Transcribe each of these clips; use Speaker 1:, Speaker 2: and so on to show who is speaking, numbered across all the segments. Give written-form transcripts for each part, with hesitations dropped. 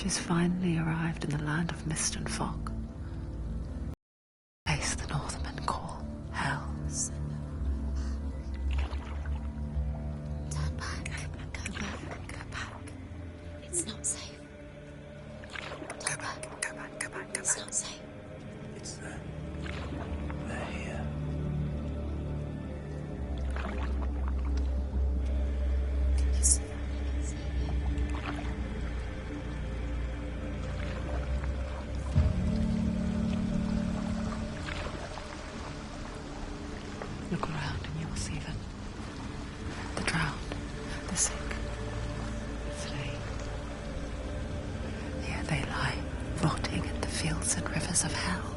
Speaker 1: She's finally arrived in the land of mist and fog. Place the Northmen call Hell.
Speaker 2: Turn back. Go back. Go back. It's not safe.
Speaker 3: Go back.
Speaker 2: It's not safe.
Speaker 3: It's there. They're here.
Speaker 2: Can you see that?
Speaker 1: Look around and you will see them. The drowned, the sick, the slain. Here they lie, rotting in the fields and rivers of hell.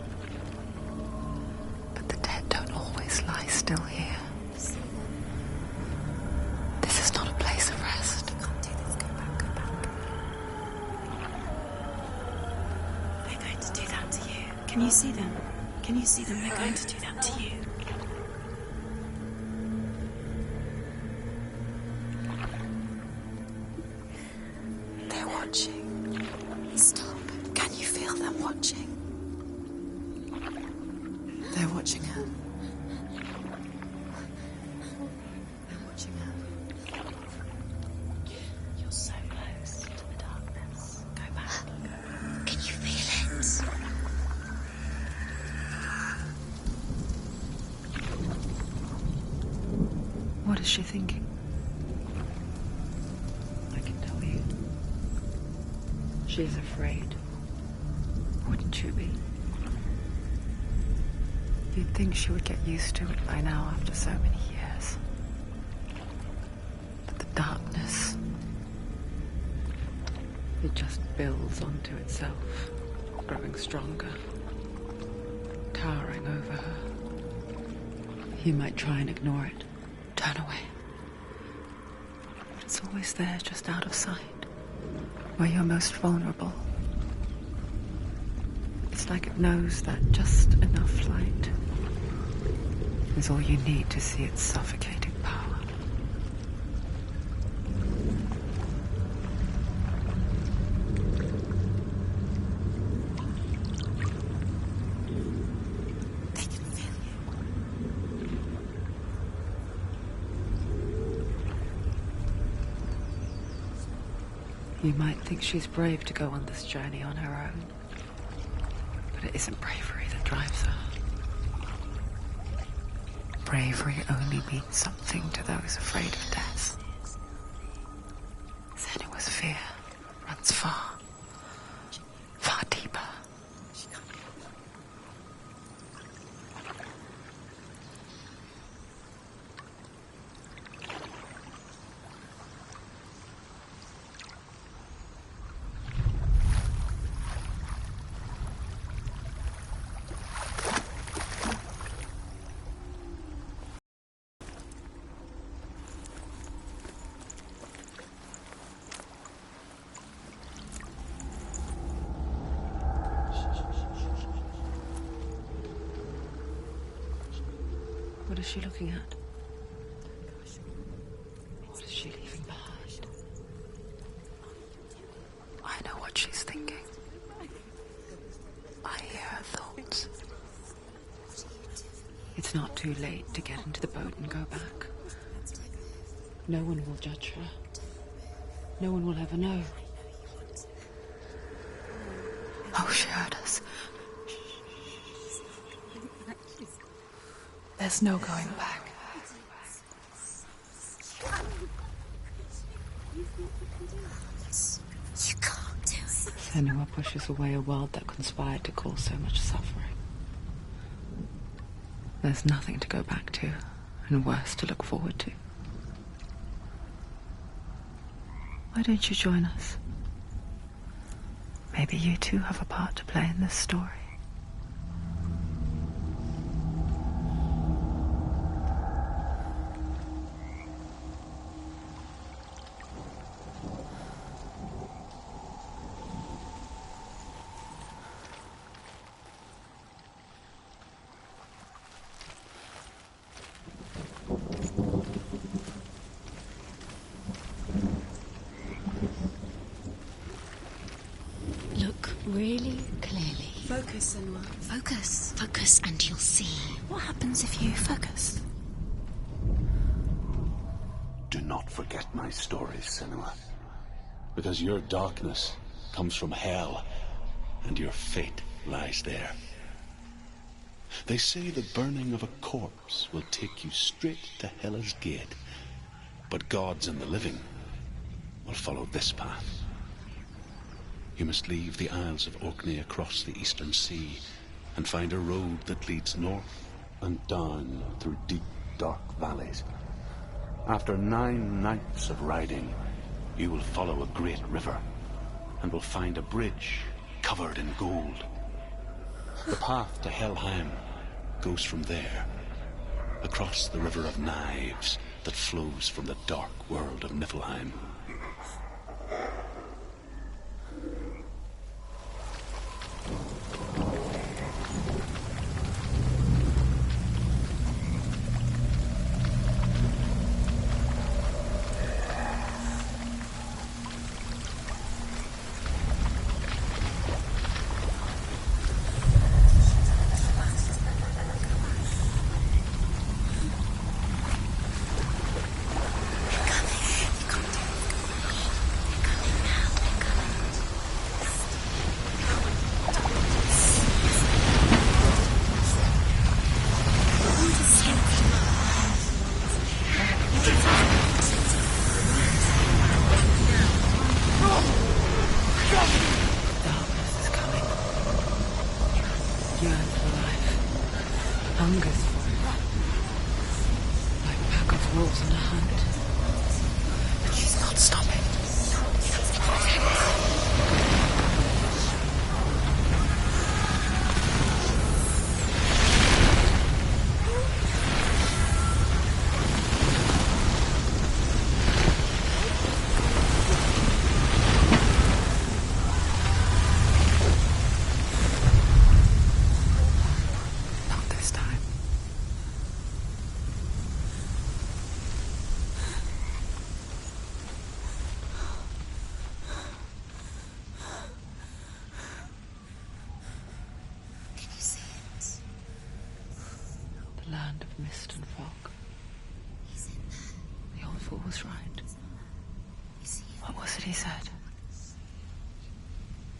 Speaker 1: But the dead don't always lie still here. This is not a place of rest.
Speaker 2: You can't do this. Go back. Go back. They're going to do that to you. Can you see them? Can you see them? They're going to do that to you. They're watching. Stop. Can you feel them watching?
Speaker 1: They're watching her. They're watching her.
Speaker 2: You're so close to the darkness. Go back. Can you feel it?
Speaker 1: What is she thinking? I can tell you. She's afraid. Wouldn't you be? You'd think she would get used to it by now after so many years. But the darkness, it just builds onto itself, growing stronger, towering over her. You might try and ignore it, turn away. But it's always there, just out of sight, where you're most vulnerable. It's like it knows that just enough light is all you need to see its suffocating power.
Speaker 2: They can feel you.
Speaker 1: You might think she's brave to go on this journey on her own, but it isn't bravery that drives her. Bravery only means something to those afraid of death. Senua's fear runs far, far deeper. What is she looking at? What is she leaving behind? I know what she's thinking. I hear her thoughts. It's not too late to get into the boat and go back. No one will judge her. No one will ever know. Oh, she heard us. There's no going back.
Speaker 2: You can't do it.
Speaker 1: Senua pushes away a world that conspired to cause so much suffering. There's nothing to go back to, and worse to look forward to. Why don't you join us? Maybe you too have a part to play in this story.
Speaker 2: really clearly.
Speaker 1: Focus, Senua.
Speaker 2: Focus. Focus and you'll see. What happens if you focus?
Speaker 4: Do not forget my stories, Senua. Because your darkness comes from hell, and your fate lies there. They say the burning of a corpse will take you straight to Hela's gate, but gods and the living will follow this path. You must leave the Isles of Orkney across the eastern sea and find a road that leads north and down through deep, dark valleys. After 9 nights of riding, you will follow a great river and will find a bridge covered in gold. The path to Helheim goes from there, across the River of Knives that flows from the dark world of Niflheim.
Speaker 1: Hungers for it. Like a pack of wolves on a hunt. But she's not stopping. Land of mist and fog.
Speaker 2: He's in there.
Speaker 1: The old fool was right. What was it he said?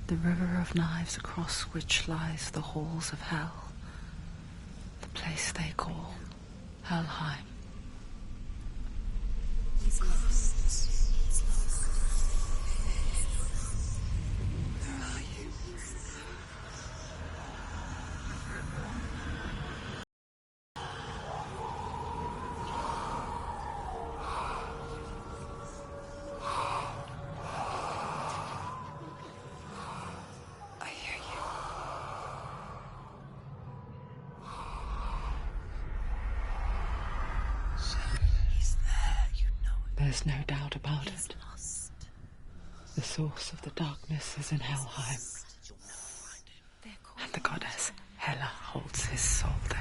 Speaker 1: The river of knives across which lies the halls of hell. The place they call Helheim.
Speaker 2: He's lost. He's lost.
Speaker 1: Where are you? There's no doubt about it. The source of the darkness is in Helheim. And the goddess Hela holds his soul there.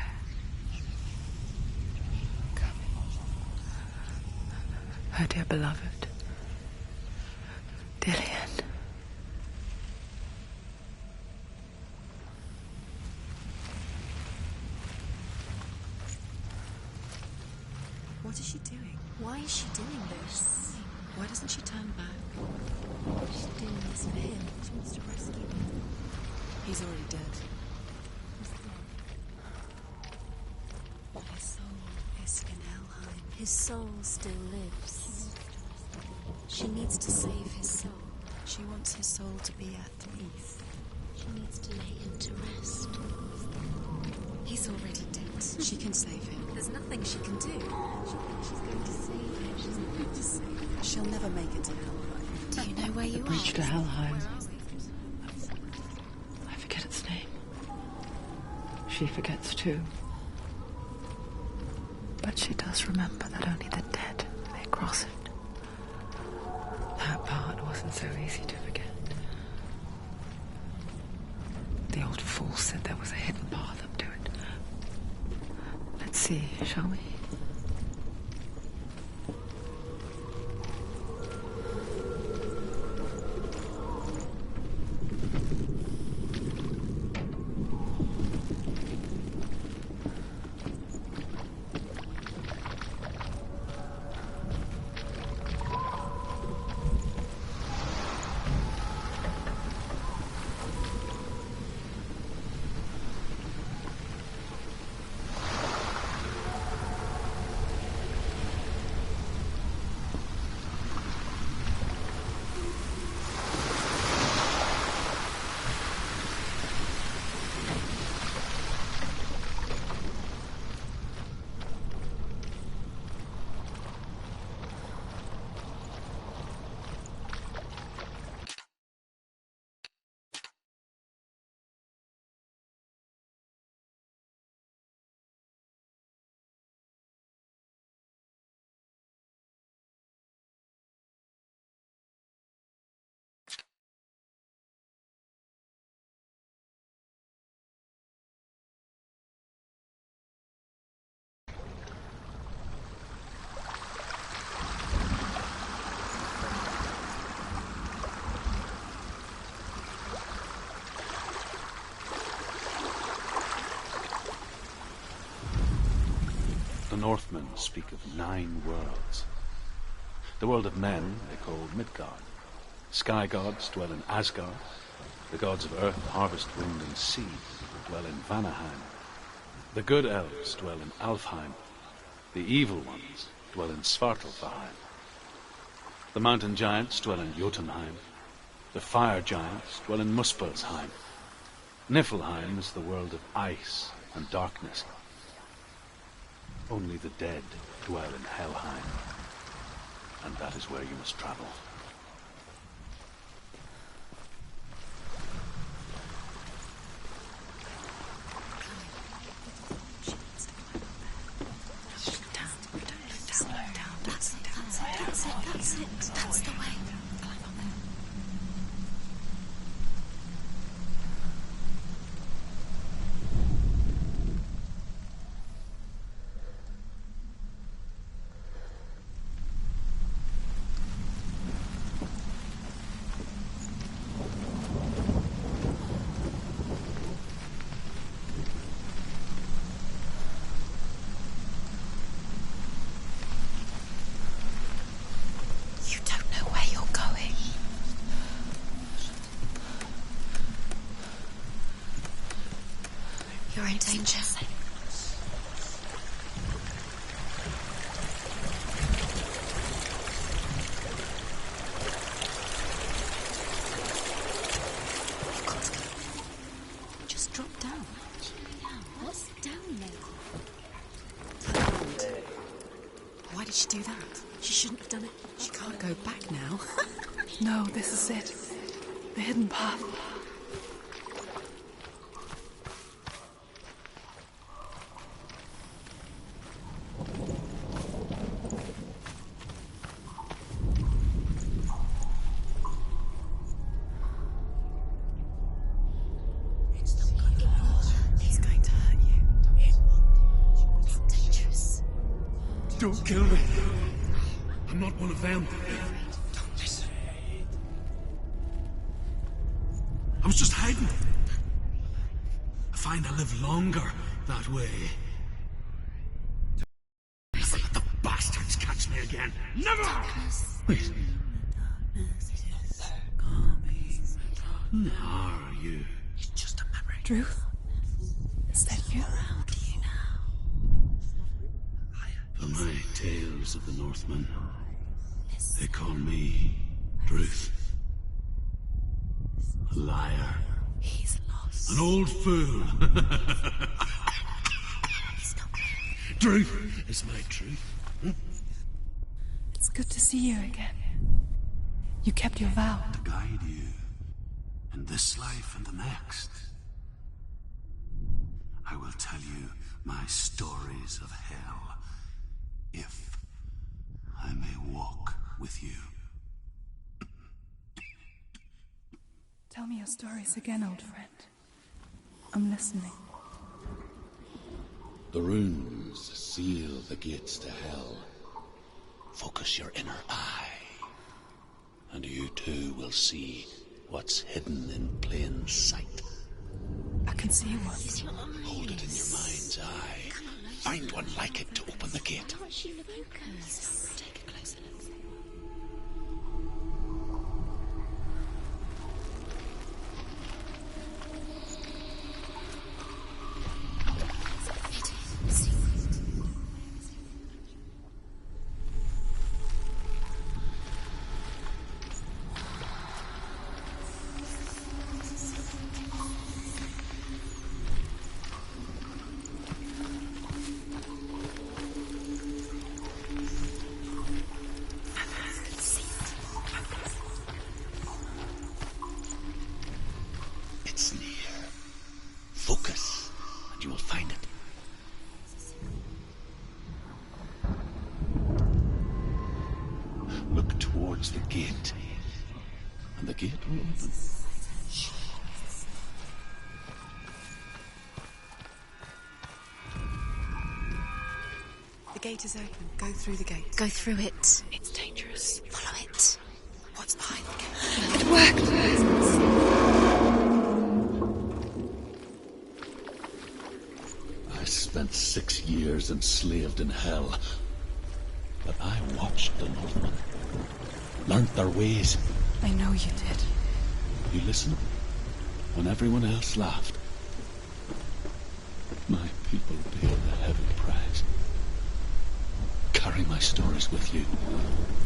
Speaker 1: Her dear beloved, Dillian.
Speaker 5: What is she doing?
Speaker 2: Why is she doing this?
Speaker 5: Why doesn't she turn back?
Speaker 2: She's doing this for him. She wants to rescue him.
Speaker 5: He's already dead. His soul is in Helheim.
Speaker 2: His soul still lives. She needs to save his soul.
Speaker 5: She wants his soul to be at peace.
Speaker 2: She needs to lay him to rest.
Speaker 5: He's already dead. She can save him.
Speaker 2: There's nothing she can do. She thinks she's going to save him. She's not going to save him.
Speaker 5: She'll never make it to Helheim.
Speaker 2: Do you know where you
Speaker 1: The bridge
Speaker 2: are?
Speaker 1: to Helheim. I forget its name. She forgets too. But she does remember that only the dead may cross it. That part wasn't so easy to forget. The old fool said there was a hidden path up to it. Let's see, shall we?
Speaker 4: Northmen speak of 9 worlds. The world of men they call Midgard. Sky gods dwell in Asgard. The gods of earth, harvest, wind, and sea dwell in Vanaheim. The good elves dwell in Alfheim. The evil ones dwell in Svartalfheim. The mountain giants dwell in Jotunheim. The fire giants dwell in Muspelheim. Niflheim is the world of ice and darkness. Only the dead dwell in Helheim. And that is where you must travel.
Speaker 2: That's the way. You don't know where you're going. You're in danger. You've got to go. Just drop down. What's down there? Why did she do that? She shouldn't have done it.
Speaker 1: She can't go back now.
Speaker 5: No, this is it. The hidden path.
Speaker 1: He's going to hurt you.
Speaker 2: It's dangerous.
Speaker 3: Don't kill me. I'm not one of them.
Speaker 4: Don't listen.
Speaker 3: I was just hiding. I find I live longer that way. Don't let the bastards catch me again. Never! Wait. Who are you?
Speaker 1: It's just a memory.
Speaker 5: Druth? Is that you?
Speaker 3: For my tales of the Northmen, they call me Druth. A liar.
Speaker 2: He's lost.
Speaker 3: An old fool.
Speaker 2: He's not there.
Speaker 3: Truth is my truth.
Speaker 5: It's good to see you again. You kept your vow.
Speaker 3: To guide you in this life and the next. I will tell you my stories of hell, if I may walk with you.
Speaker 5: Tell me your stories again, old friend. I'm listening.
Speaker 4: The runes seal the gates to hell. Focus your inner eye, and you too will see what's hidden in plain sight.
Speaker 5: I can see one.
Speaker 4: Hold it in your mind's eye. Find one like it to open the gate.
Speaker 2: Can't she focus? Take a closer look.
Speaker 4: It's near. Focus, and you will find it. Look towards the gate, and the gate will open.
Speaker 1: The gate is open. Go through the gate.
Speaker 2: Go through it.
Speaker 1: It's dangerous.
Speaker 2: Follow it.
Speaker 1: What's behind the gate?
Speaker 2: It worked.
Speaker 4: I spent 6 years years enslaved in hell. But I watched the Northmen, learnt their ways.
Speaker 5: I know you did.
Speaker 4: You listened when everyone else laughed. My people paid a heavy price. Carry my stories with you,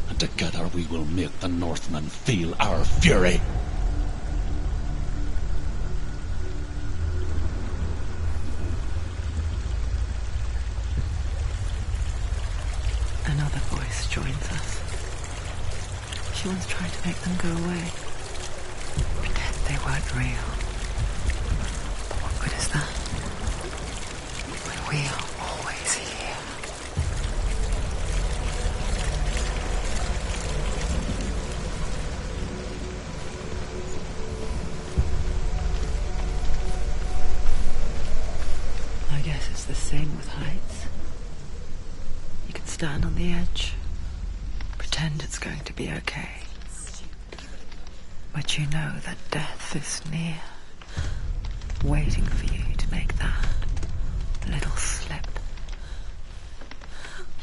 Speaker 4: and together we will make the Northmen feel our fury.
Speaker 1: Another voice joins us. She once tried to make them go away. Pretend they weren't real. But what good is that? When we are always here. I guess it's the same with heights. You can stand on the edge, pretend it's going to be okay. But you know that death is near, waiting for you to make that little slip.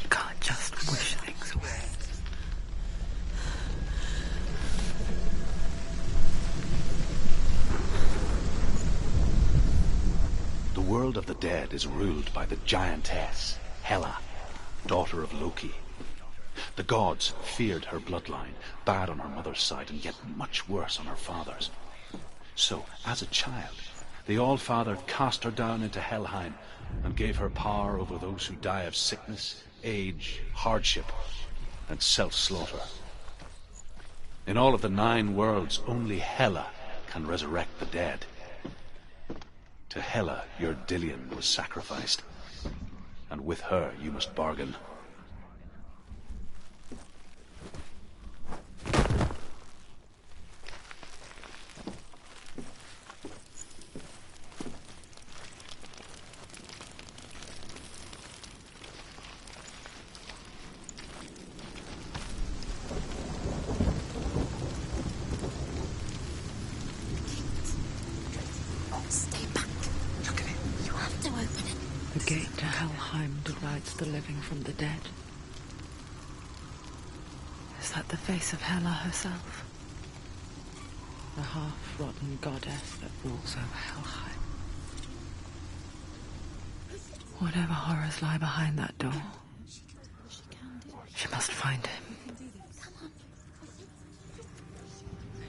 Speaker 1: You can't just wish things away.
Speaker 4: The world of the dead is ruled by the giantess, Hela, daughter of Loki. The gods feared her bloodline, bad on her mother's side and yet much worse on her father's. So, as a child, the All-Father cast her down into Helheim and gave her power over those who die of sickness, age, hardship, and self-slaughter. In all of the 9 worlds, only Hela can resurrect the dead. To Hela, your Dillion was sacrificed, and with her you must bargain.
Speaker 2: Stay back. Look at it. You have to open it.
Speaker 1: The gate to Helheim divides the living from the dead. Is that the face of Hela herself? The half-rotten goddess that rules over Helheim. Whatever horrors lie behind that door, she must find him.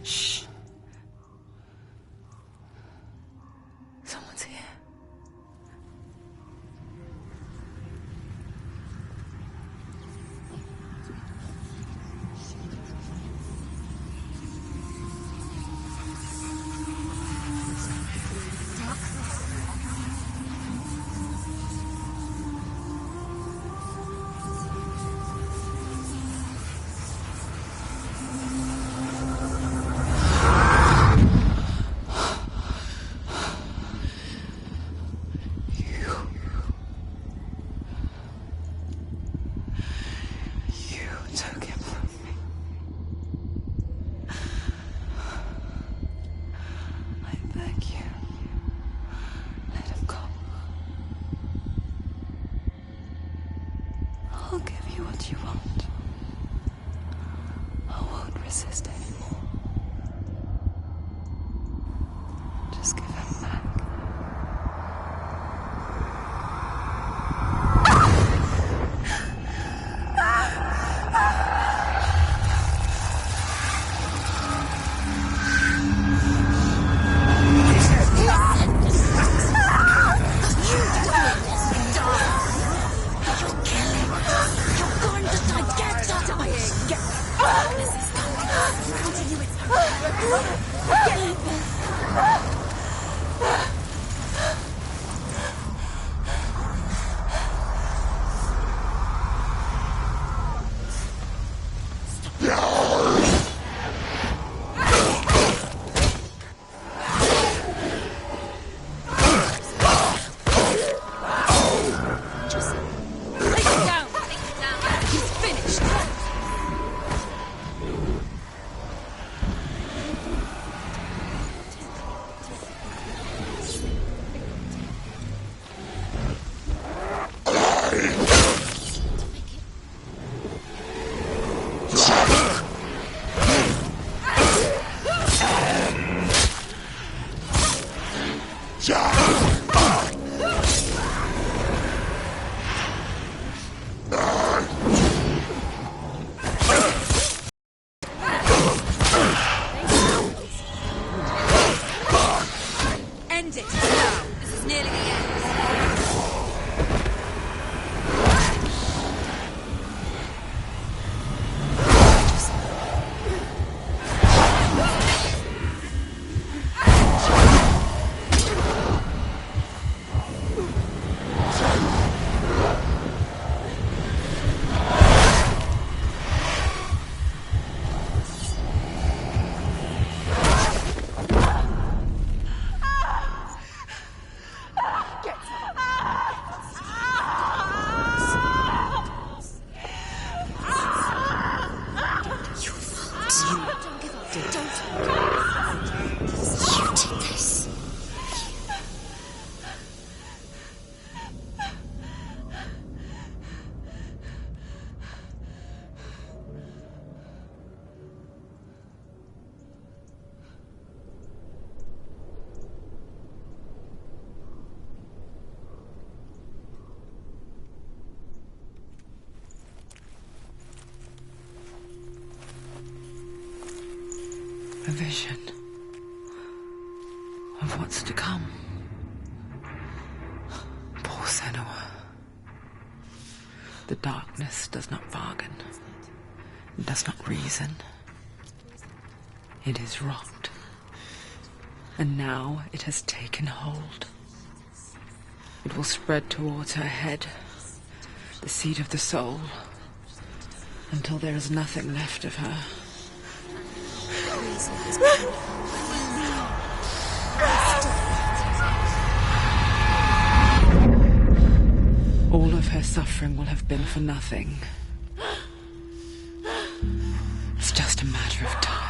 Speaker 1: Shh. Someone's here. vision of what's to come. Poor Senua. The darkness does not bargain, it does not reason. It is rot, and now it has taken hold. It will spread towards her head, the seat of the soul, until there is nothing left of her. All of her suffering will have been for nothing. It's just a matter of time.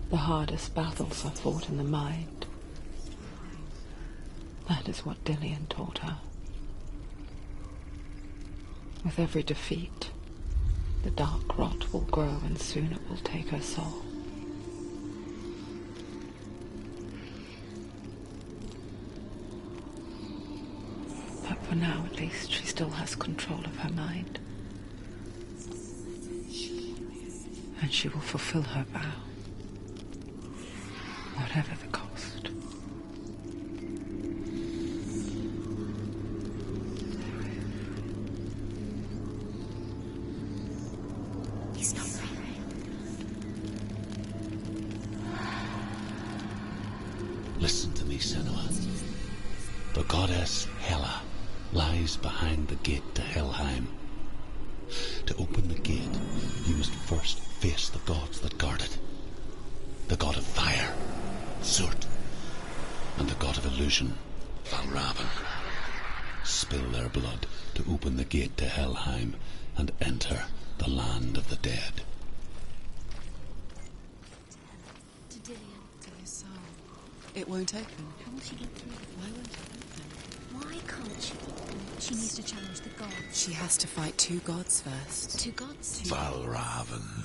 Speaker 1: The hardest battles are fought in the mind. That is what Dillian taught her. With every defeat, the dark rot will grow and soon it will take her soul. But for now, at least, she still has control of her mind. And she will fulfill her vow. Whatever the cost.
Speaker 2: He's not right.
Speaker 4: Listen to me, Senua. The goddess Hela lies behind the gate to Helheim. To open the gate, you must first face the gods that guard it. The god of fire, Zurt, and the god of illusion, Valravan. Spill their blood to open the gate to Helheim and enter the land of the dead.
Speaker 2: To Dillian.
Speaker 5: To his soul. It won't open.
Speaker 2: How will she get through?
Speaker 5: Why won't it open?
Speaker 2: Why can't she? She needs to challenge the gods.
Speaker 5: She has to fight two gods first.
Speaker 2: Two gods?
Speaker 3: Valravan,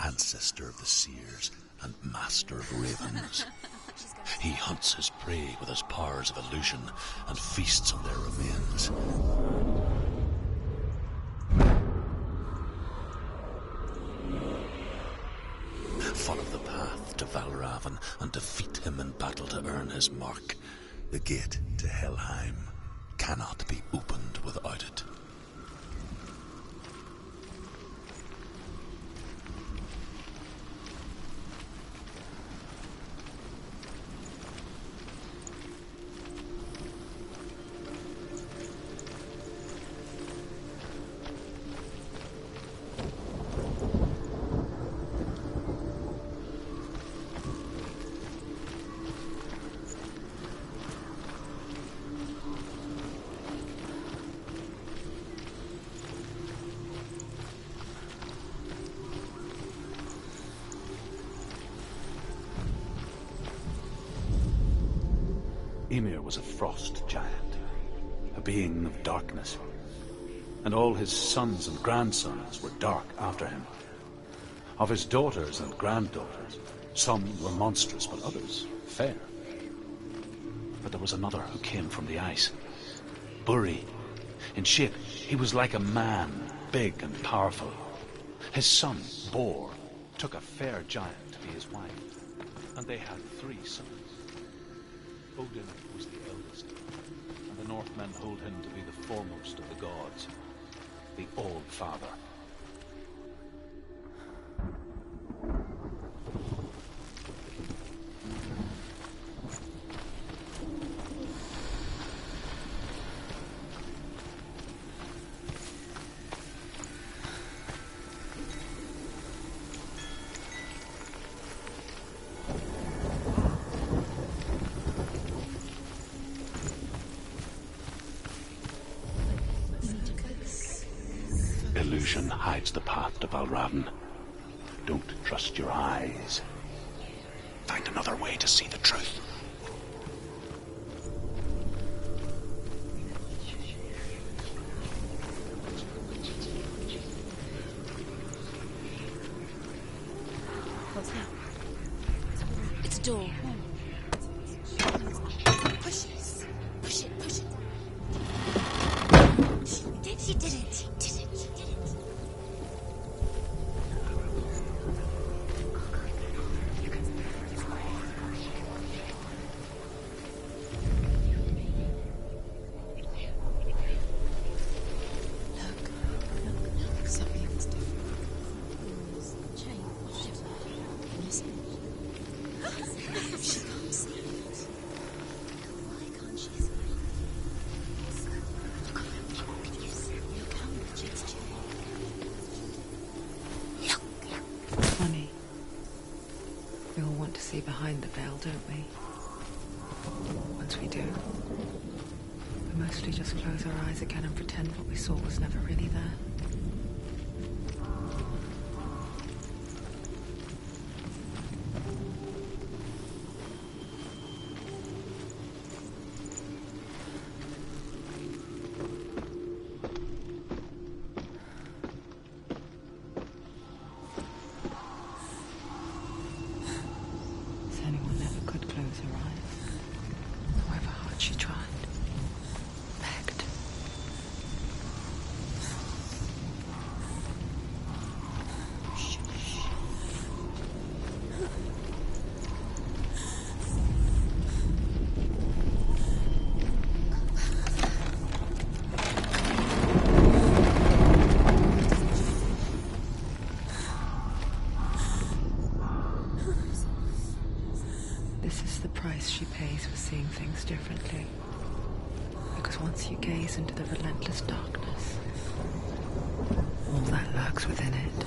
Speaker 3: ancestor of the seers and master of ravens. He hunts his prey with his powers of illusion and feasts on their remains. Follow the path to Valravan and defeat him in battle to earn his mark. The gate to Helheim cannot be opened without it.
Speaker 4: Ymir was a frost giant, a being of darkness, and all his sons and grandsons were dark after him. Of his daughters and granddaughters, some were monstrous, but others fair. But there was another who came from the ice. Buri. In shape, he was like a man, big and powerful. His son, Bor, took a fair giant to be his wife, and they had 3 sons. Odin was the eldest, and the Northmen hold him to be the foremost of the gods, the All-Father. illusion hides the path to Valravn. Don't trust your eyes. Find another way to see the truth.
Speaker 2: What's that? It's a door. Push it. Push it. Push it. She did it. She did it. She did it. Look. Something's different. Chain. Can you see it? She can't see it. Why can't she see it? Look how much it's changed. Look.
Speaker 1: Funny. We all want to see behind the veil, don't we? Once we do, we mostly just close our eyes again and pretend what we saw was never really there. Anyone never could close her eyes, however hard she tried, begged. This is the price she pays for seeing things differently. Because once you gaze into the relentless darkness, all that lurks within it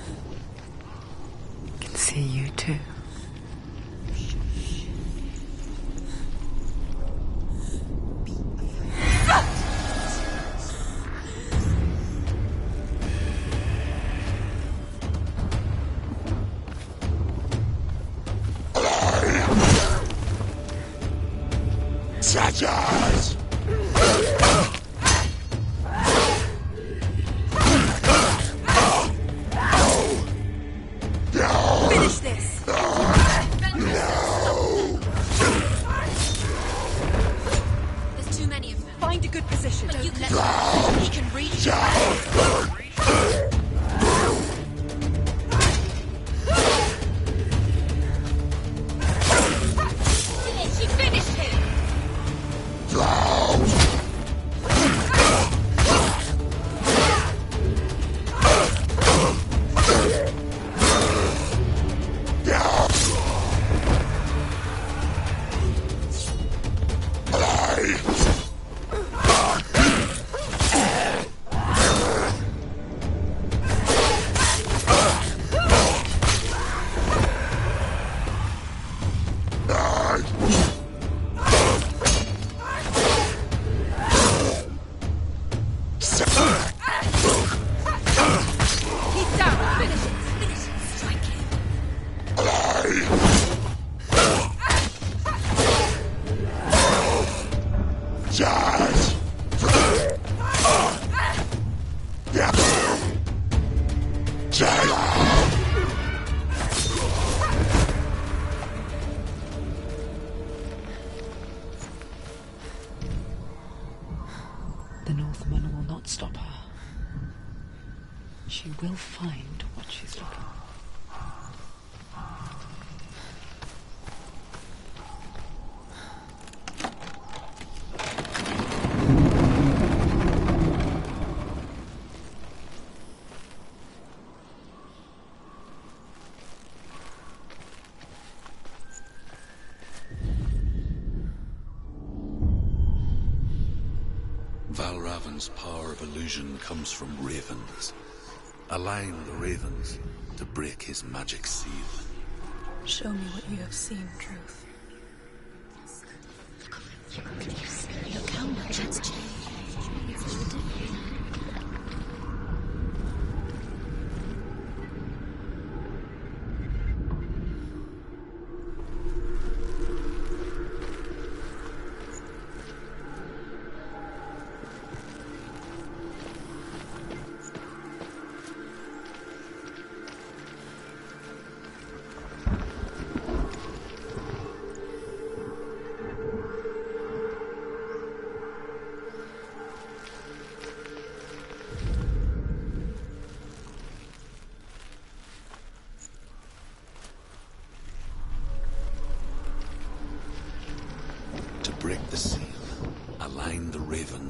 Speaker 1: can see you too.
Speaker 6: Such
Speaker 5: Finish this!
Speaker 2: There's too many of them.
Speaker 5: Find a good position.
Speaker 2: But you can let him. He can reach you. She finished him.
Speaker 5: He's down. Finish it.
Speaker 2: Finish him. Strike him.
Speaker 1: The Northman will not stop her. She will find what she's looking for.
Speaker 3: Valravn's power of illusion comes from ravens. Align the ravens to break his magic seal.
Speaker 5: Show me what you have seen, Truth.
Speaker 2: Look how much it's changed.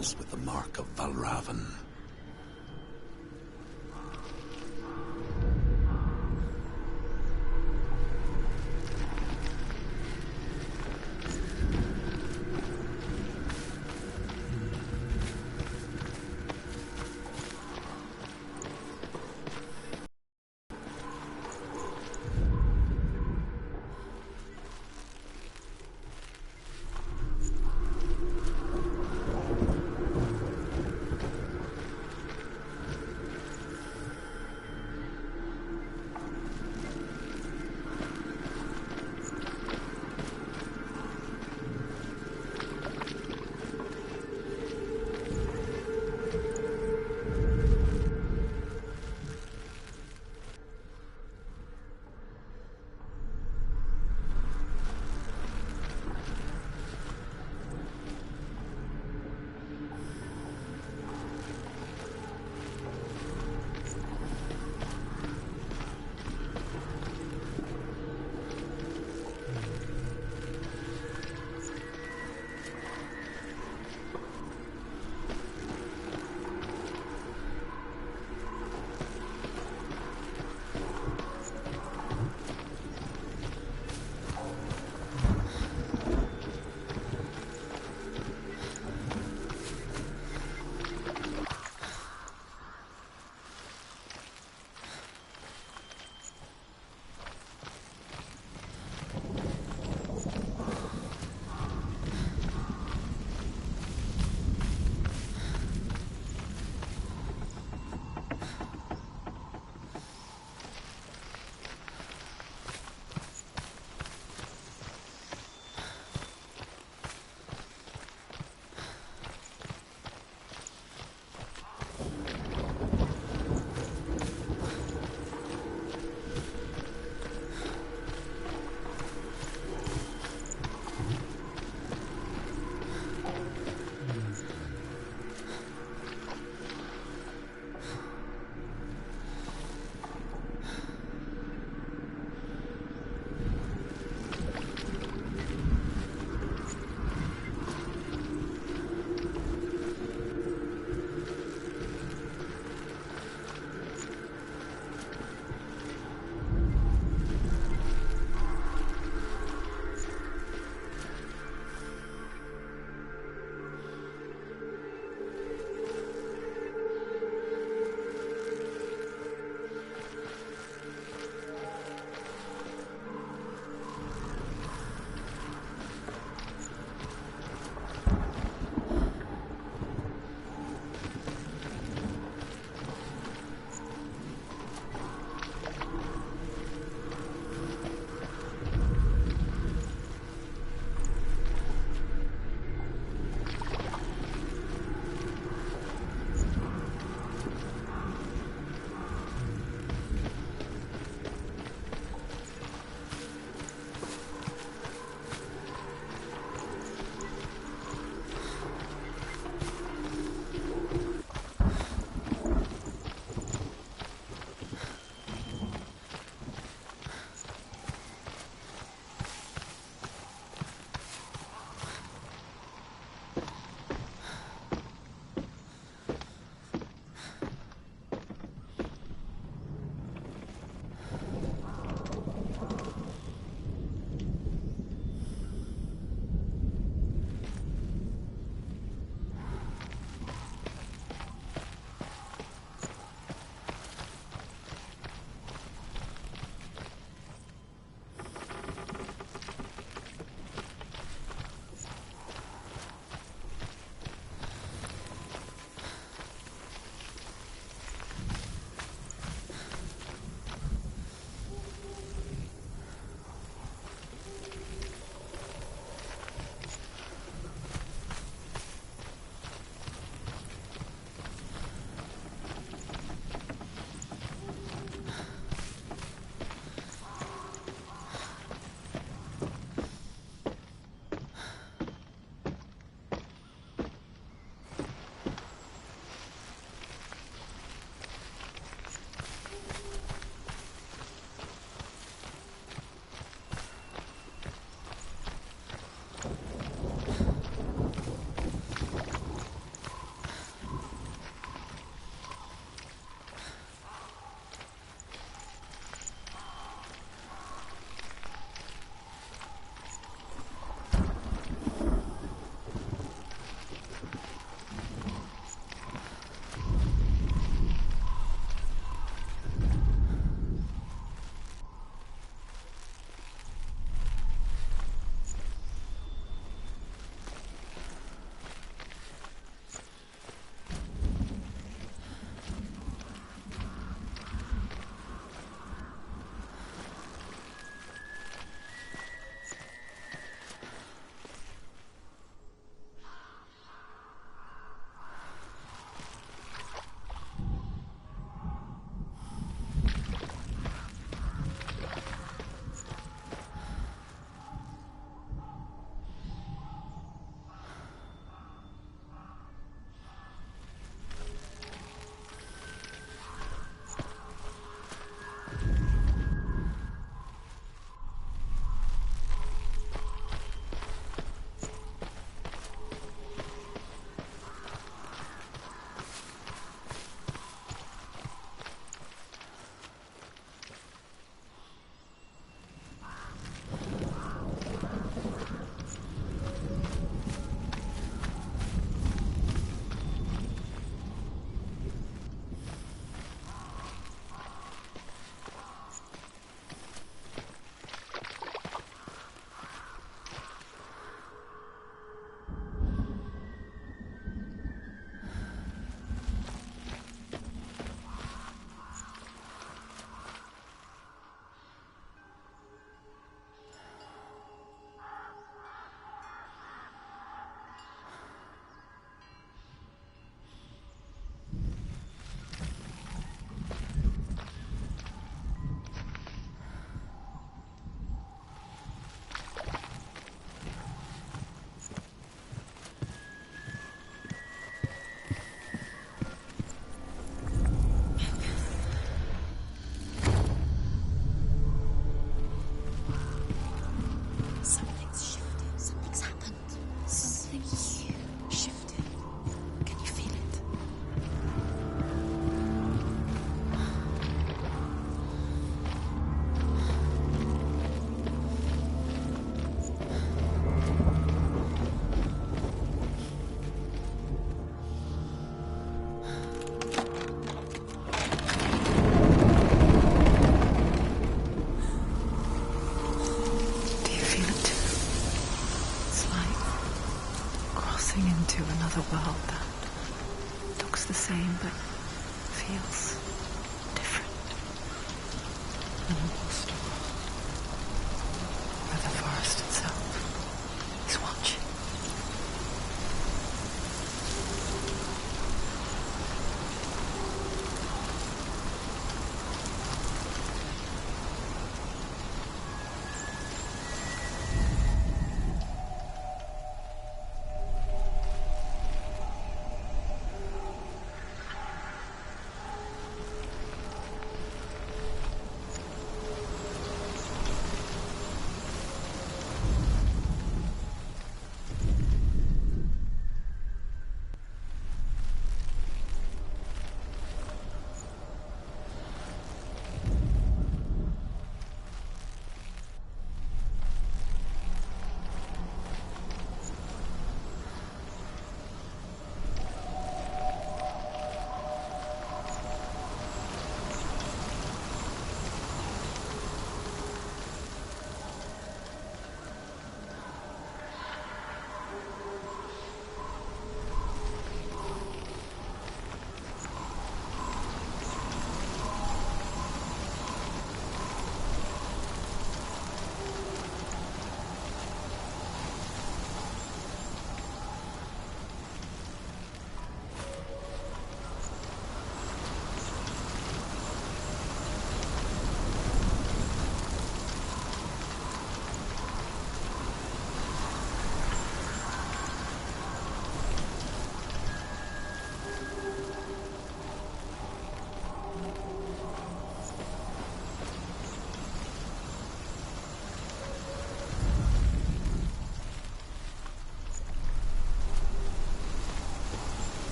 Speaker 3: begins with the mark of Valravan.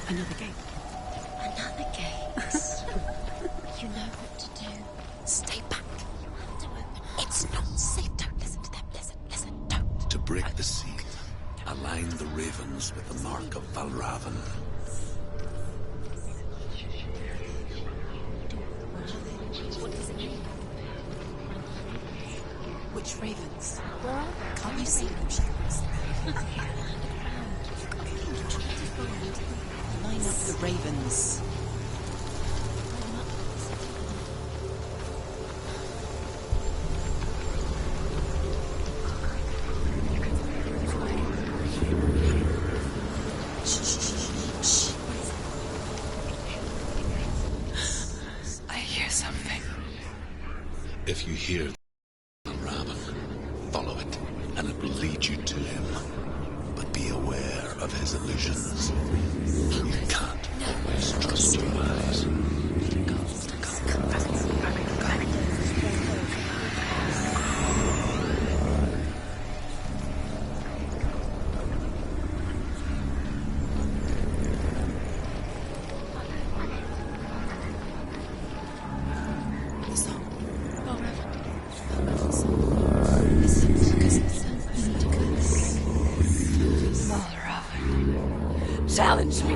Speaker 1: Another gate.
Speaker 2: Another gate. You know what to do. Stay back. You have to open it. It's not safe. Don't listen to them. Listen, don't.
Speaker 3: To break the seal, align the ravens with the mark of Valravan.
Speaker 2: What does it mean?
Speaker 1: Which ravens?
Speaker 2: Where are they? Can't you see them?
Speaker 1: Line up the ravens. I hear something.
Speaker 3: If you hear Valravan, follow it, and it will lead you to him. But be aware of his illusions. You can't always trust your eyes.
Speaker 1: Challenge me.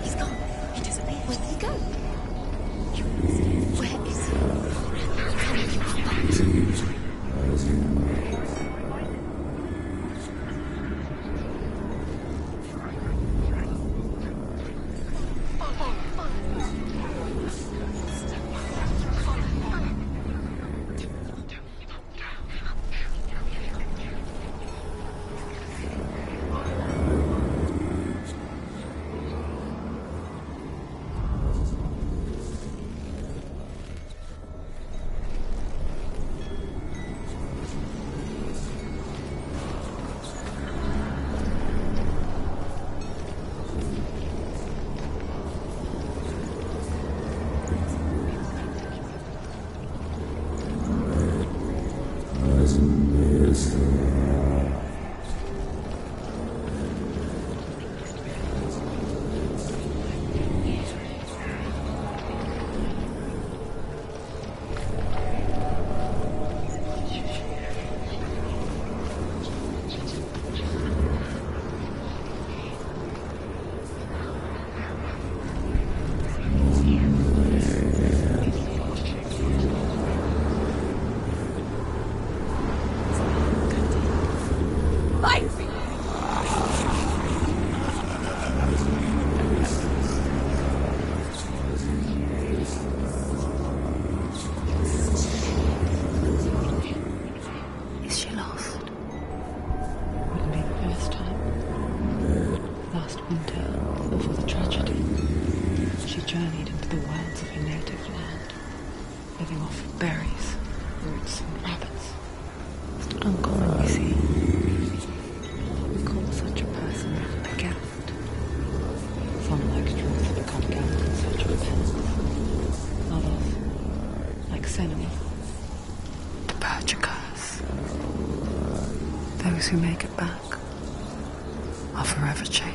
Speaker 2: He's gone. He disappeared. Where did he go? Where is
Speaker 1: Is she lost? Wouldn't be the first time. Last winter, before the tragedy, she journeyed into the wilds of her native land, living off of berries, roots, and rabbits. It's not uncommon, you see. We call such a person a gallant. Some like Struth become gallant in search of penance. Others, like Senua, to purge a curse. Those who make it back are forever changed.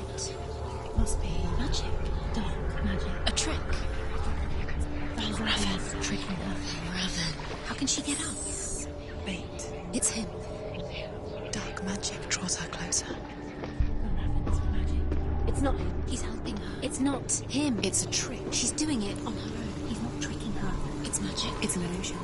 Speaker 2: What? Must be magic. Dark magic. A trick. Raven. Tricking her. Raven. How can she get up?
Speaker 1: Bait.
Speaker 2: It's him.
Speaker 1: Dark magic draws her closer.
Speaker 2: Raven's magic. It's not him. He's helping her. It's not him.
Speaker 1: It's a trick.
Speaker 2: She's doing it on her own. He's not tricking her. It's magic.
Speaker 1: It's an illusion.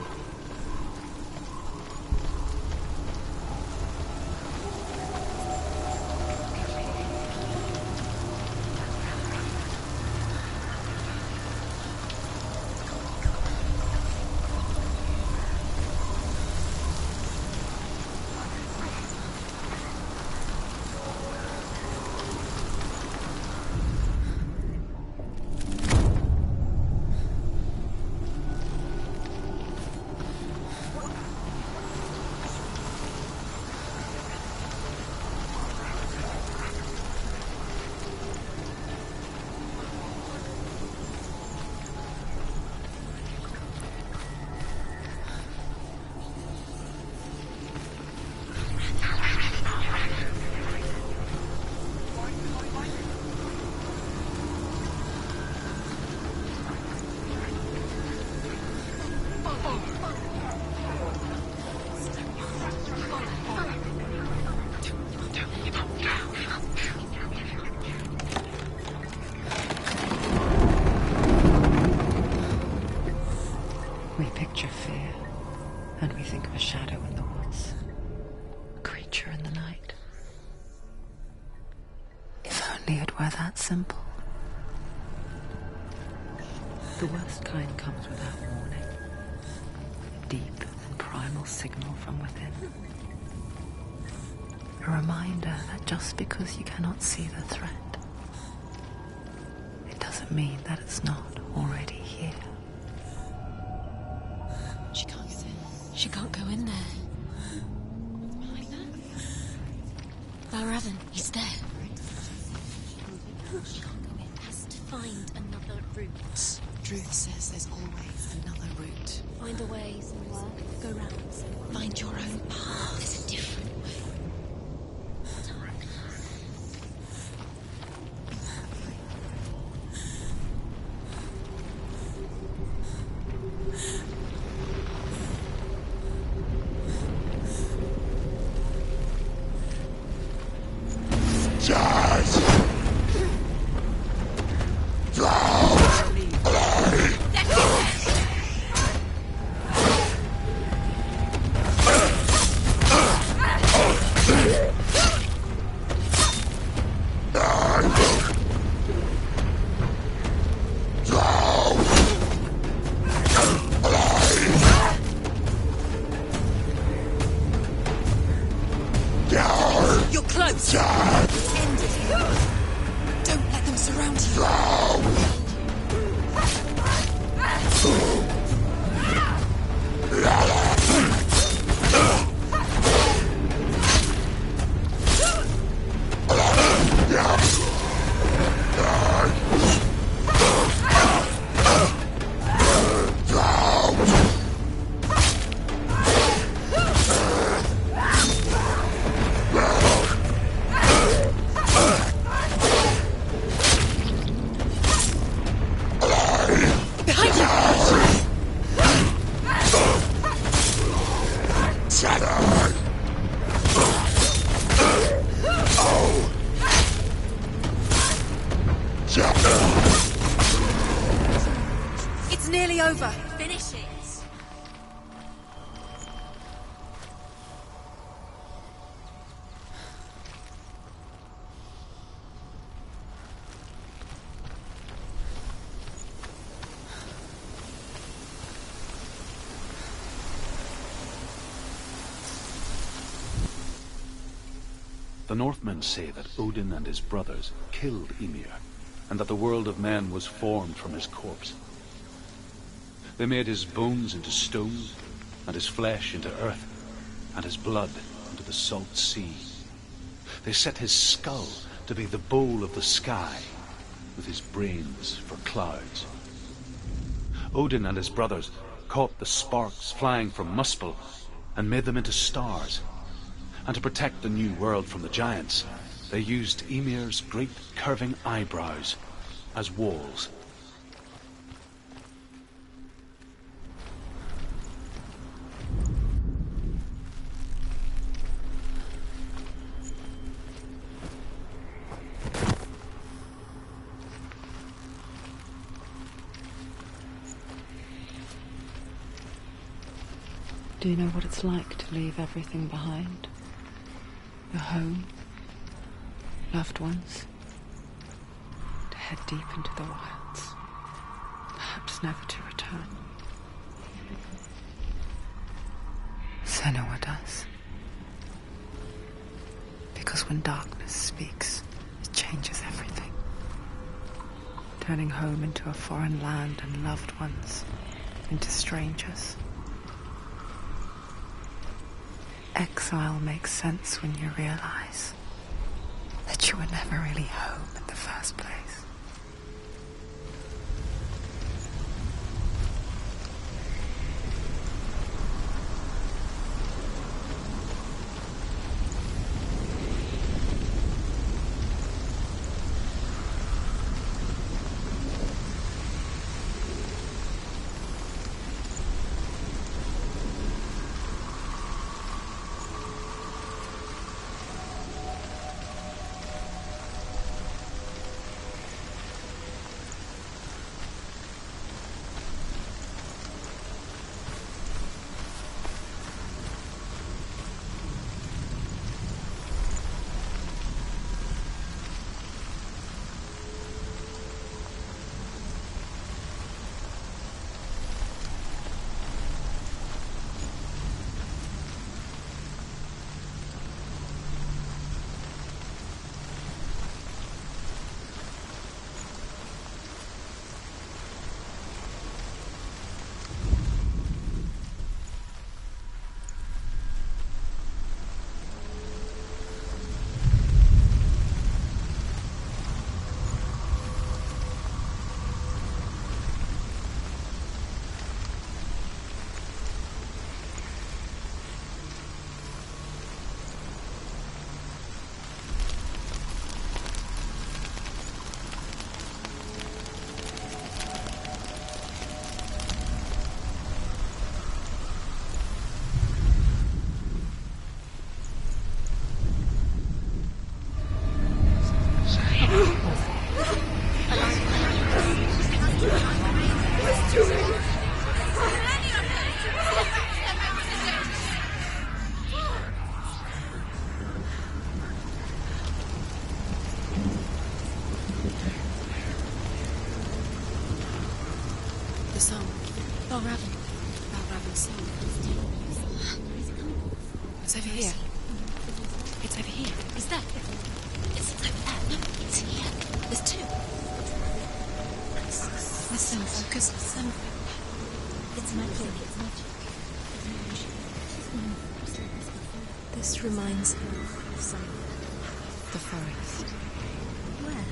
Speaker 1: We picture fear, and we think of a shadow in the woods, a creature in the night. If only it were that simple. The worst kind comes without warning. A deep and primal signal from within. A reminder that just because you cannot see the threat, it doesn't mean that it's not already here.
Speaker 2: She can't get in. She can't go in there. Behind that? Raven, he's there. She can't go in. Has to find another route.
Speaker 1: Truth says there's always another route.
Speaker 2: Find a way somewhere. Go round somewhere.
Speaker 1: Find your own path.
Speaker 2: There's a different way.
Speaker 1: You're close! End it here! Don't let them surround you! It's nearly over.
Speaker 2: Finish it.
Speaker 4: The Northmen say that Odin and his brothers killed Ymir, and that the world of men was formed from his corpse. They made his bones into stone, and his flesh into earth, and his blood into the salt sea. They set his skull to be the bowl of the sky, with his brains for clouds. Odin and his brothers caught the sparks flying from Muspel and made them into stars. And to protect the new world from the giants, They used Emir's great curving eyebrows as walls.
Speaker 1: Do you know what it's like to leave everything behind? Your home, loved ones, to head deep into the wilds, perhaps never to return. Senua does. Because when darkness speaks, it changes everything, turning home into a foreign land and loved ones into strangers. Exile makes sense when you realize that you were never really home in the first place.
Speaker 2: It's over here. It's over here. Is that? It's over there. No, it's here. There's two. Listen, focus. Listen. It's magic. It's magic. This reminds her of something.
Speaker 1: The forest.
Speaker 2: Where?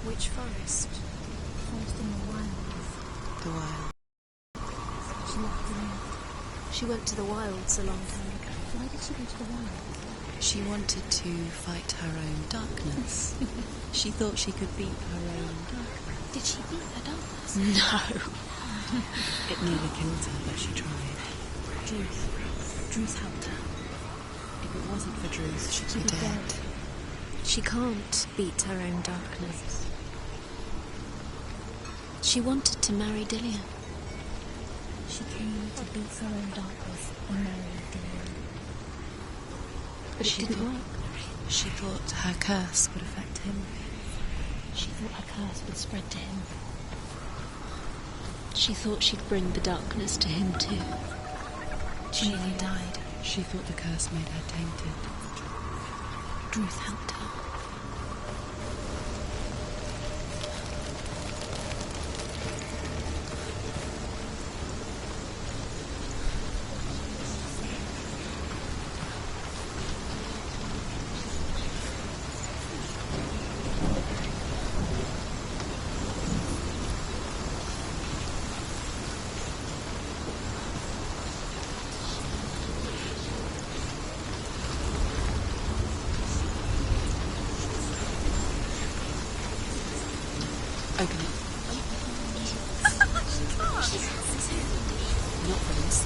Speaker 2: Which forest? Forest in the wilds.
Speaker 1: The wild.
Speaker 2: She left the wild. She went to the wilds a long time ago. Why did she go to the wilds?
Speaker 1: She wanted to fight her own darkness. She thought she could beat her own darkness.
Speaker 2: Did she beat her darkness?
Speaker 1: No. It nearly killed her, but she tried.
Speaker 2: Druth helped her.
Speaker 1: If it wasn't for Druth, she'd be dead.
Speaker 2: She can't beat her own darkness. She wanted to marry Dillian.
Speaker 6: She came to beat her own darkness and marry Dillian.
Speaker 2: But it didn't work.
Speaker 1: She thought her curse would affect him.
Speaker 6: She thought her curse would spread to him.
Speaker 2: She thought she'd bring the darkness to him too.
Speaker 6: She nearly died.
Speaker 1: She thought the curse made her tainted.
Speaker 2: Druth helped her.
Speaker 1: Open it.
Speaker 2: She can't.
Speaker 1: Not for this.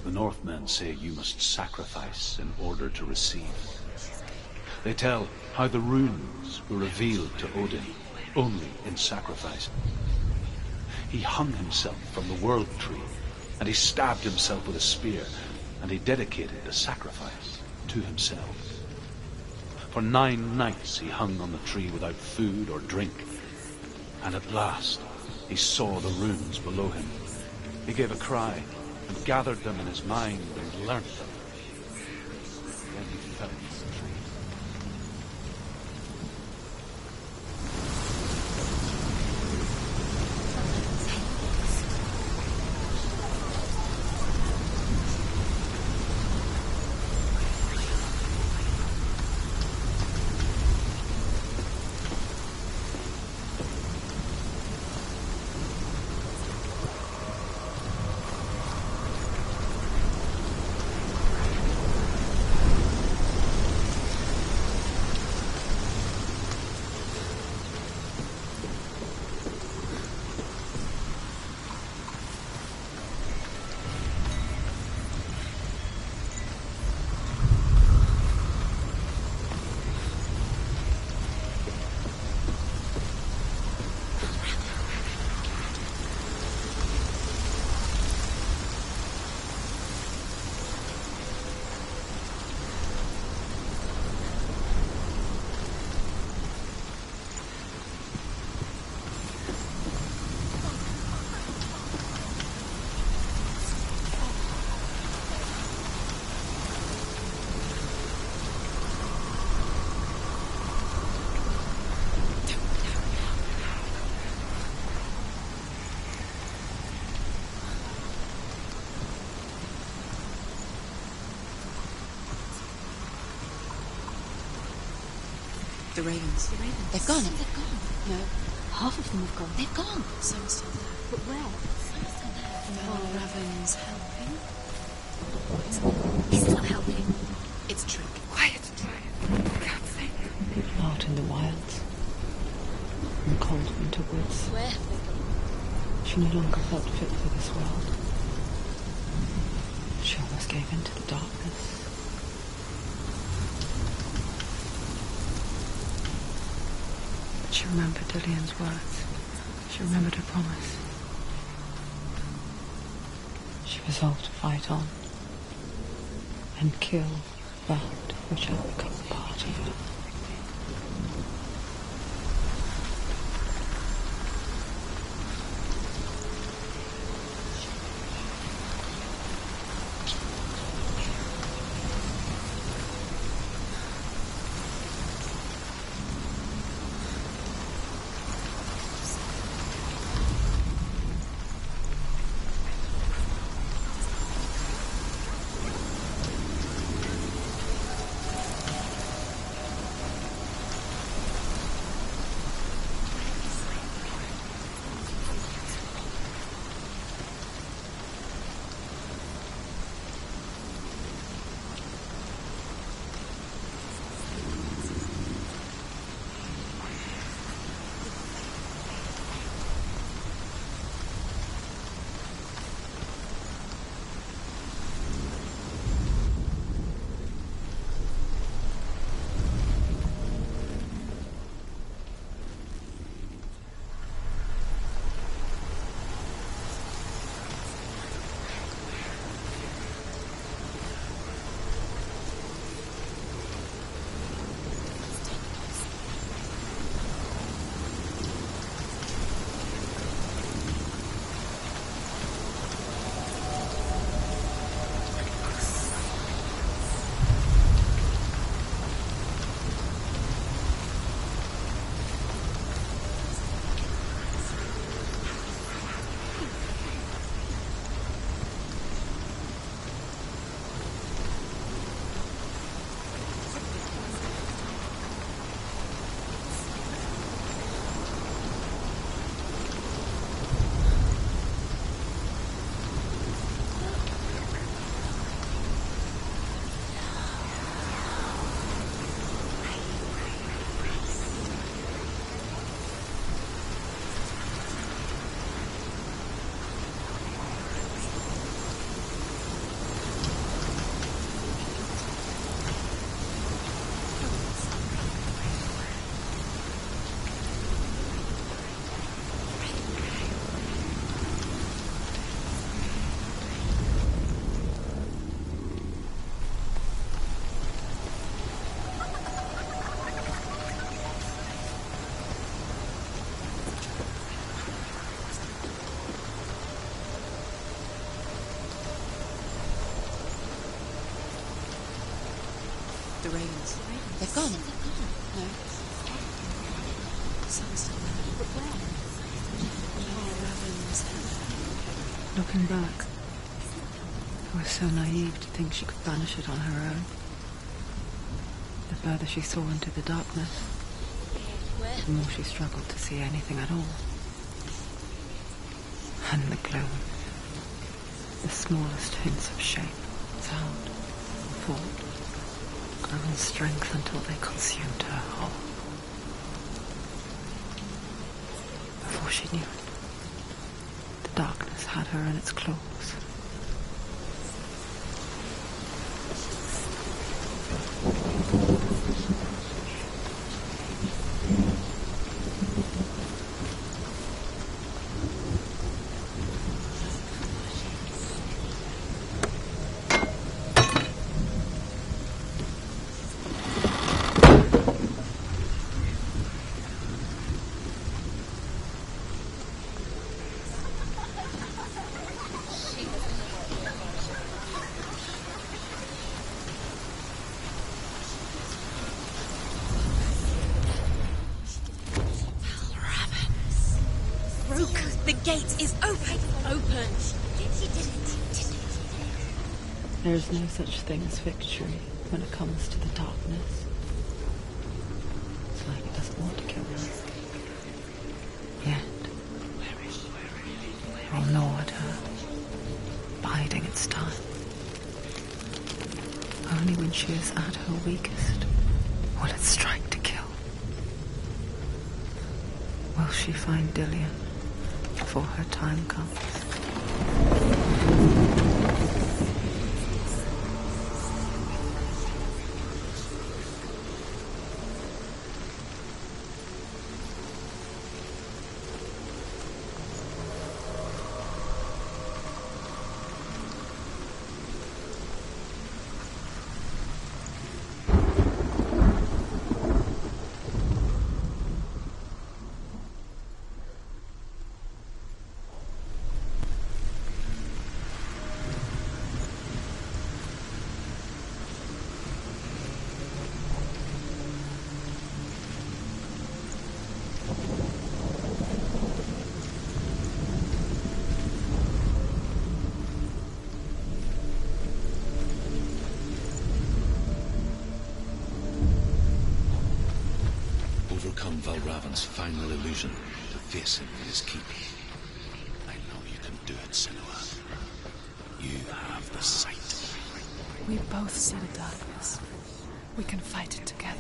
Speaker 4: The Northmen say you must sacrifice in order to receive. They tell how the runes were revealed to Odin only in sacrifice. He hung himself from the world tree, and he stabbed himself with a spear, and he dedicated the sacrifice to himself. For 9 nights he hung on the tree without food or drink, and at last he saw the runes below him. He gave a cry, and gathered them in his mind and learnt them. Then he fell from the tree.
Speaker 1: The ravens.
Speaker 2: The ravens.
Speaker 1: They've gone.
Speaker 2: They've gone.
Speaker 1: No, half of them have gone.
Speaker 2: They've gone.
Speaker 1: Some still there.
Speaker 2: But where? Some still there.
Speaker 1: Are ravens helping?
Speaker 2: It's not helping.
Speaker 1: It's a trick.
Speaker 5: Quiet. For God's sake.
Speaker 1: Out in the wilds. In cold winter woods.
Speaker 2: Where have they gone?
Speaker 1: She no longer felt fit for this world. She almost gave in to the darkness. She remembered Dillian's words. She remembered her promise. She resolved to fight on and kill that which had become part of her. The ravens. They've gone. No. Some still there. But where? Looking back, I was so naive to think she could banish it on her own. The further she saw into the darkness, the more she struggled to see anything at all. And the gloom, the smallest hints of shape, sound, or thought, grew in strength until they consumed her whole. Before she knew it, the darkness had her in its claws.
Speaker 2: The gate is open! Open! She did it!
Speaker 1: There is no such thing as victory when it comes to the darkness. It's like it doesn't want to kill us. Yet, we'll gnaw at her, biding its time. Only when she is at her weakest will it strike to kill. Will she find Dillian before her time comes?
Speaker 3: Overcome Valravan's final illusion to face him in his keep. I know you can do it, Senua. You have the sight.
Speaker 5: We both see the darkness. We can fight it together.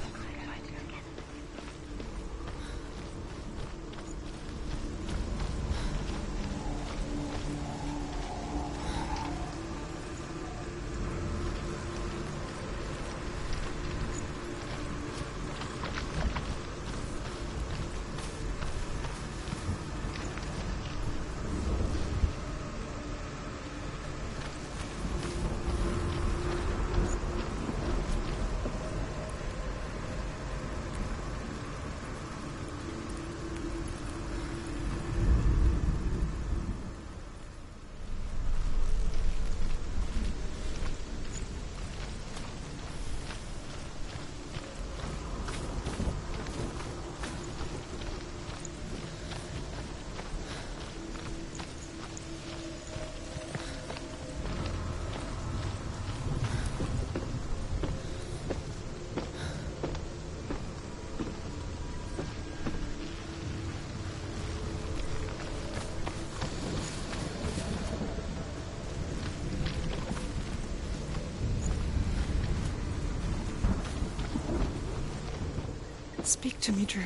Speaker 5: Speak to me, Drew.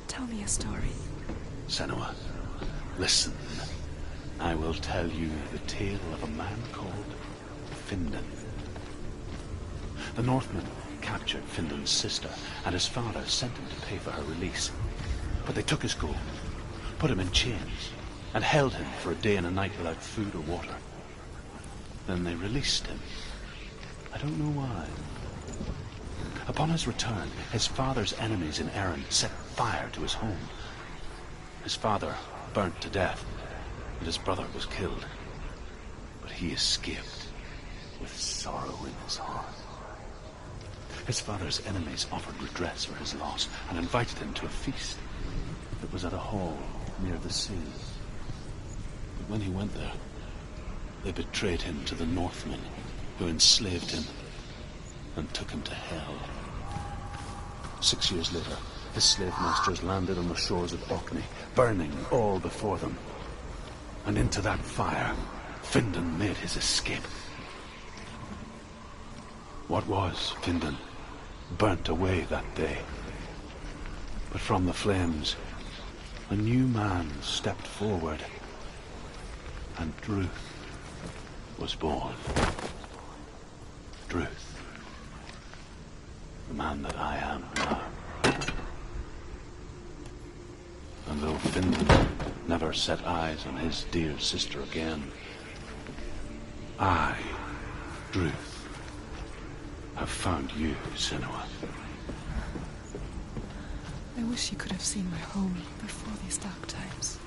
Speaker 5: Tell me a story.
Speaker 4: Senua, listen. I will tell you the tale of a man called Findan. The Northmen captured Findan's sister, and his father sent him to pay for her release. But they took his gold, put him in chains, and held him for a day and a night without food or water. Then they released him. I don't know why. Upon his return, his father's enemies in Erin set fire to his home. His father burnt to death, and his brother was killed. But he escaped with sorrow in his heart. His father's enemies offered redress for his loss and invited him to a feast. It was at a hall near the sea. But when he went there, they betrayed him to the Northmen, who enslaved him and took him to hell. 6 years later, his slave masters landed on the shores of Orkney, burning all before them. And into that fire, Findan made his escape. What was Findan burnt away that day. But from the flames, a new man stepped forward, and Druth was born. Druth, the man that I am now. And though Findan never set eyes on his dear sister again, I, Druth, have found you, Senua.
Speaker 5: I wish you could have seen my home before these dark times.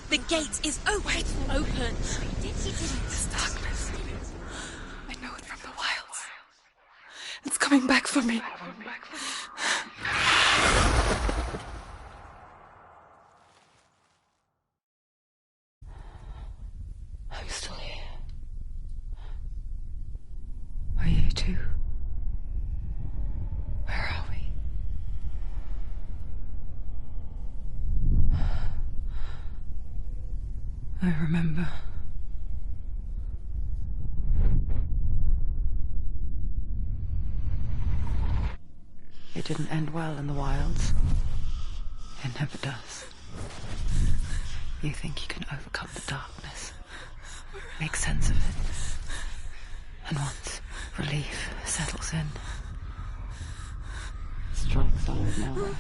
Speaker 2: The gate is open.
Speaker 5: This darkness. I know it from the wilds. It's coming back for me. I'm still here. Are you too? Where are we? I remember. It didn't end well in the wilds. It never does. You think you can overcome the darkness, make sense of it, and once relief settles in, strikes of nowhere,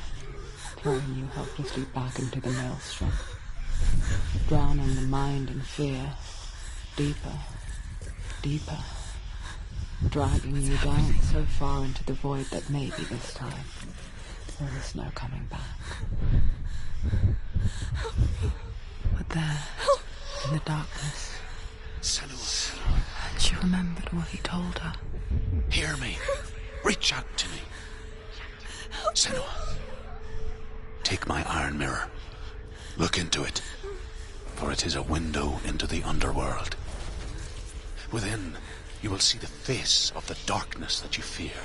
Speaker 5: throwing you helplessly back into the maelstrom, drowning the mind in fear, deeper, deeper, dragging you down so far into the void that maybe this time there is no coming back. But there, in the darkness,
Speaker 3: Senua,
Speaker 5: she remembered what he told her.
Speaker 3: hear me. Reach out to me. Senua, take my iron mirror. Look into it, for it is a window into the underworld. Within, you will see the face of the darkness that you fear.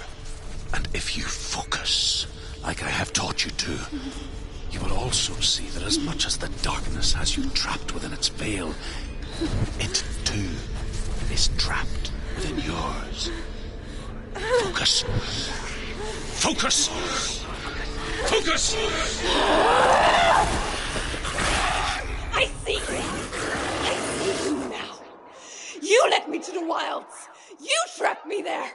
Speaker 3: And if you focus, like I have taught you to, you will also see that as much as the darkness has you trapped within its veil, it too is trapped within yours. Focus. Focus! Focus!
Speaker 1: I see you! I see you now! You led me to the wilds! You trapped me there!